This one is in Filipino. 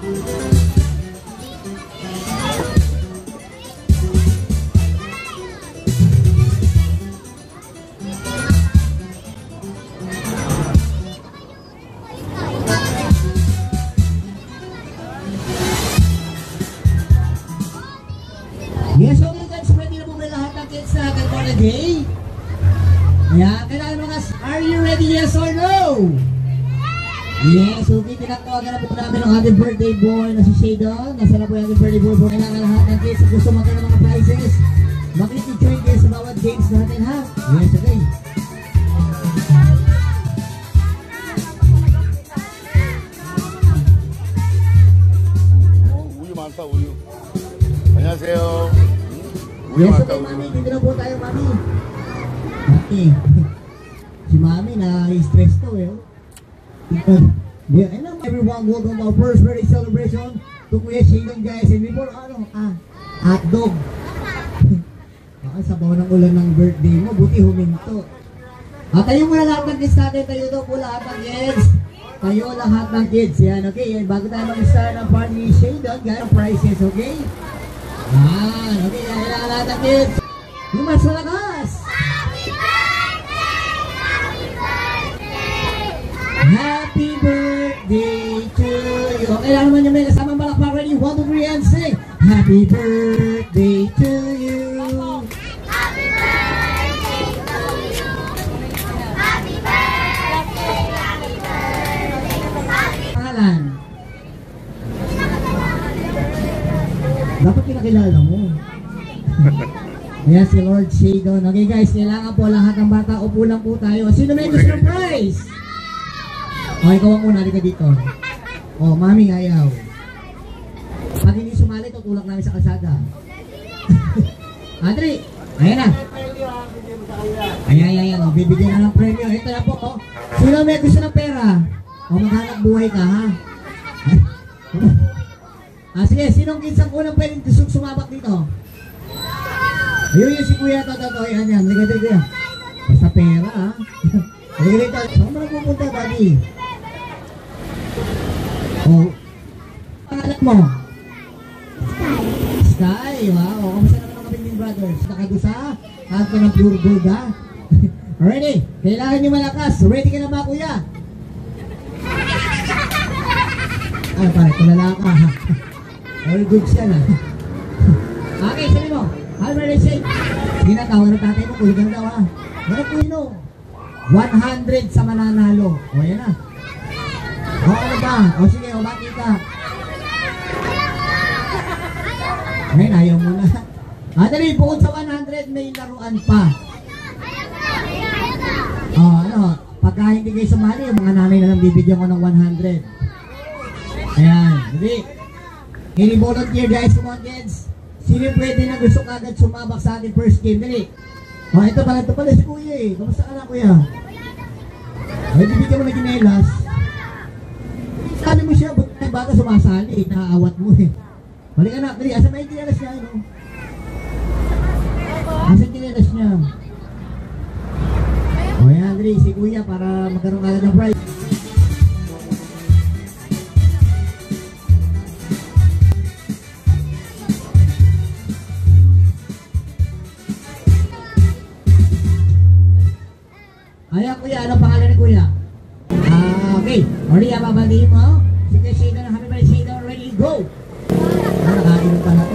Yes, okay guys, pwede na po ba lahat ng kids na atin for the day? Ayan, kailangan mga, are you ready, yes or no? Yes, okay, tinatawagan na po namin ang ating birthday boy na si Shadon. Nasa na po yung ating birthday boy po. Kailangan lahat ng kids na gusto magkaroon ng mga prizes. Makikituin kayo sa bawat games natin, ha? Yes, okay. 우유 많다, 우유. 안녕하세요. Yes, okay, mami. Dito na po tayo, mami. Okay. Si mami na-stress to, eh. Yeah, and everyone, welcome to our first birthday celebration to Kuya Shadon, guys. And before, hotdog. Sabaw ng ulan ng birthday mo, buti huminto. Tayo muna lahat ng kids natin. Tayo daw po lahat ng kids. Tayo lahat ng kids. Yan, okay? Yan, bago tayo mag-start ng party ni Shadon, guys, prizes, okay? Yan, okay? Yan, kailangan lahat ng kids. Yung mas malakas. Happy birthday to you. Okay lang naman yung may kasamang balakpak. Ready? 1, 2, 3, and sing. Happy birthday to you. Happy birthday to you. Happy birthday, happy birthday. Pangalan? Dapat kinakilala mo. Yes, si Lord Shadon. Okay guys, kailangan po lahat ng bata. Upo lang po tayo. Sino may gusto ng prize? O, ikaw ang una, ka dito. O, mami ayaw. Pag hindi sumali, tutulak namin sa kalsada. Adri, ayan na. Ayan. O, bibigyan na ng premyo. Ito na po, o. Sino may gusto ng pera? O, maghanap buhay ka, ha? Sige, sinong kids ang unang pwedeng sumabak dito? Ayun yung si Kuya, to. Ayan. Liga, Kuya. Basta pera, ha? Liga dito. Saan mo na pupunta, buddy? Oh. Pangalan mo? Sky. Wow. Kamusta naman ang Kapitling Brothers? Nakagusa? Kahit ka ng pure gold, ha? Ready? Kailangan nyo malakas. Ready ka na ba, Kuya? Ay, pare, tulala ka, ha? All goods yan, ha? Okay, sabi mo. How ready, say? Sige na, tawag na tatay mo. Kuya na daw, ha? Ano, Kuya, 100 sa mananalo. O, yan na. O, ano ba? O, sige, o, bati ka. Ngayon, ayaw mo na. Dali, bukod sa 100, may laruan pa. O, ano, pagka hindi kayo sumali, yung mga nanay na lang bibigyan ko ng 100. Ayan, hindi. Any volunteer, guys, come on, kids. Sino pwede na gusto kagad sumabak sa ating first game? Dali. O, ito pala si Kuya, eh. Kamusta ka na, Kuya? Ay, bibigyan mo na ginelas. Sabi mo siya, buti na bata sumasali, naaawat mo, eh. Balik ka na, dali, asa may ginelas niya, ano? Asa ginelas niya? O, yan, dali, si Kuya, para magkaroon agad ng prize. Ayan, Kuya, anong pangalan ni Kuya? Okay. Already, babagihin mo. Sige, Shadon, happy birthday, Shadon. Ready, go! Nakainom pa na.